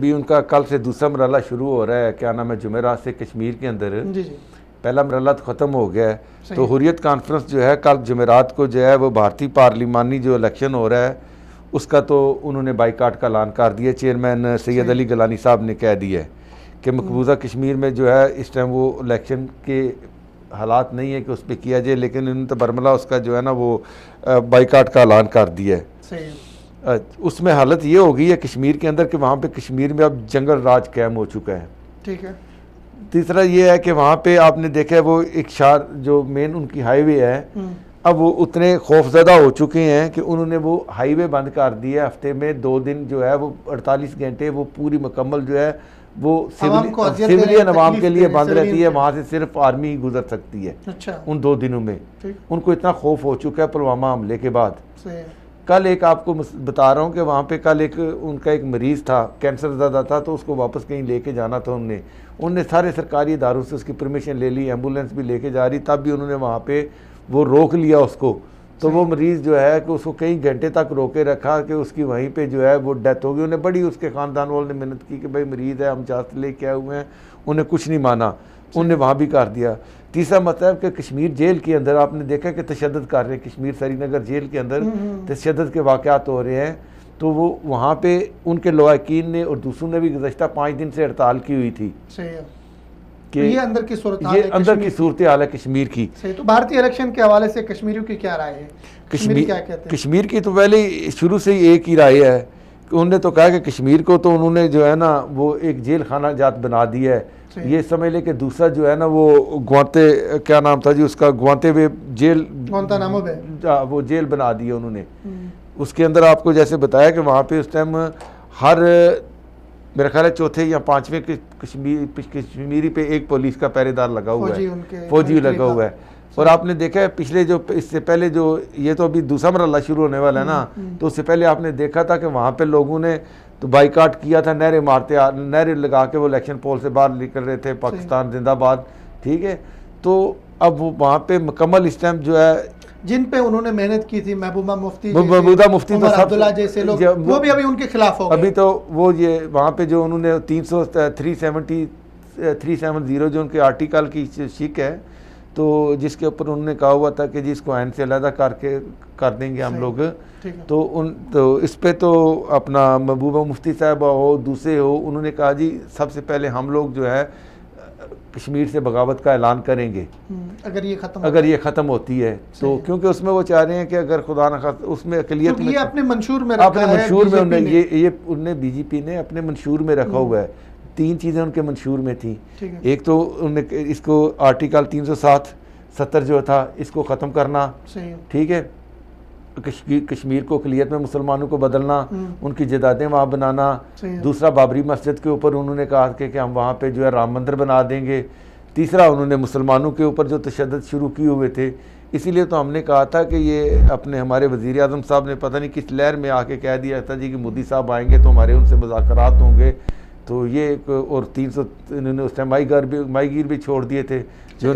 अभी उनका कल से दूसरा मरहला शुरू हो रहा है, क्या नाम है, जुमेरात से कश्मीर के अंदर। जी जी। पहला मरहला तो ख़त्म हो गया है। तो हुर्रियत कॉन्फ्रेंस जो है कल जुमेरात को जो है वो भारतीय पार्लिमानी जो इलेक्शन हो रहा है उसका तो उन्होंने बाइकाट का ऐलान कर दिया। चेयरमैन सैयद अली गलानी साहब ने कह दिया है कि मकबूजा कश्मीर में जो है इस टाइम वो इलेक्शन के हालात नहीं है कि उस पर किया जाए, लेकिन उन्होंने तो बरमला उसका जो है ना वो बाइकाट का ऐलान कर दिया है। उसमें हालत ये हो गई है कश्मीर के अंदर कि वहाँ पे कश्मीर में अब जंगल राज कायम हो चुका है। ठीक है। तीसरा ये है कि वहाँ पे आपने देखा है वो एक शार जो मेन उनकी हाईवे है, अब वो उतने खौफजदा हो चुके हैं कि उन्होंने वो हाईवे बंद कर दिया। हफ्ते में 2 दिन जो है वो 48 घंटे वो पूरी मुकम्मल जो है वो सिविलियन अवाम के लिए बंद रहती है। वहाँ से सिर्फ आर्मी ही गुजर सकती है। अच्छा। उन 2 दिनों में उनको इतना खौफ हो चुका है पुलवामा हमले के बाद। कल एक आपको बता रहा हूँ कि वहाँ पे कल एक उनका एक मरीज़ था, कैंसर ज़्यादा था, तो उसको वापस कहीं लेके जाना था। उनने सारे सरकारी इदारों से उसकी परमिशन ले ली, एम्बुलेंस भी लेके जा रही, तब भी उन्होंने वहाँ पे वो रोक लिया उसको। तो वो मरीज़ जो है कि उसको कई घंटे तक रोके रखा कि उसकी वहीं पे जो है वो डेथ हो गई। उन्हें बड़ी उसके ख़ानदान वालों ने मेहनत की कि भाई मरीज़ है, हम जांच लेके आए हुए हैं, उन्हें कुछ नहीं माना, उन्हें वहाँ भी कर दिया। तीसरा मतलब कि कश्मीर जेल के अंदर आपने देखा कि तशद्दुद कर रहे हैं, कश्मीर श्रीनगर जेल के अंदर तशद्दुद के वाक़यात हो रहे हैं। तो वो वहाँ पे उनके लवाकिन ने और दूसरों ने भी गुज़श्ता 5 दिन से हड़ताल की हुई थी कि ये अंदर की सूरत हाल है कश्मीर की। सही। तो भारतीय इलेक्शन के हवाले से कश्मीरियों की क्या राय है? कश्मीर क्या कहते हैं? कश्मीर की तो पहले शुरू से ही एक ही राय है कि उन्होंने तो कहा कि कश्मीर को तो उन्होंने जो है ना वो एक जेल खाना जात बना दिया है। ये समझ ले कि दूसरा जो है ना वो ग्वांते, क्या नाम था जी उसका, ग्वांते वे जेल, वो जेल बना दिया उन्होंने। उसके अंदर आपको जैसे बताया कि वहाँ पे उस टाइम हर मेरा ख्याल है 4थे या 5वें कश्मीरी पे एक पुलिस का पहरेदार लगा हुआ है, फौजी लगा हुआ है। और आपने देखा है पिछले जो इससे पहले जो ये तो अभी दूसरा मरहला शुरू होने वाला है ना, तो उससे पहले आपने देखा था कि वहाँ पे लोगों ने तो बाइकाट किया था, नहरें लगा के वो इलेक्शन पोल से बाहर निकल रहे थे, पाकिस्तान जिंदाबाद। ठीक है। तो अब वो वहाँ पे मुकम्मल इस टाइम जो है जिन पे उन्होंने मेहनत की थी, महबूबा मुफ्ती तो अब्दुल्ला जैसे लोग, वो भी अभी उनके खिलाफ हो गए। अभी तो वो ये वहाँ पे जो उन्होंने 370 जो उनके आर्टिकल की शिक है, तो जिसके ऊपर उन्होंने कहा हुआ था कि जिसको आइन से अलहदा करके कर देंगे हम लोग। तो इस पे तो अपना महबूबा मुफ्ती साहब हो, दूसरे हो, उन्होंने कहा जी सबसे पहले हम लोग जो है कश्मीर से बगावत का ऐलान करेंगे अगर ये ख़त्म होती है तो, क्योंकि उसमें वो चाह रहे हैं कि अगर खुदा न खास्ता उसमें अक़लियत में अपने मंशूर में उन्होंने बीजेपी ने अपने मंशूर में रखा हुआ है। 3 चीज़ें उनके मंशूर में थी। एक तो उन्होंने इसको आर्टिकल 370 जो था इसको ख़त्म करना, ठीक है, कश्मीर को अक़लियत में मुसलमानों को बदलना, उनकी जदादें वहाँ बनाना। दूसरा बाबरी मस्जिद के ऊपर उन्होंने कहा कि हम वहाँ पे जो है राम मंदिर बना देंगे। तीसरा उन्होंने मुसलमानों के ऊपर जो तशद्दुद शुरू किए हुए थे, इसीलिए तो हमने कहा था कि ये अपने हमारे वज़ीर आज़म साहब ने पता नहीं किस लहर में आके कह दिया था जी कि मोदी साहब आएंगे तो हमारे उनसे मुज़ाकरात होंगे। तो ये और 300 इन्होंने उस टाइम माहीगीर भी छोड़ दिए थे जो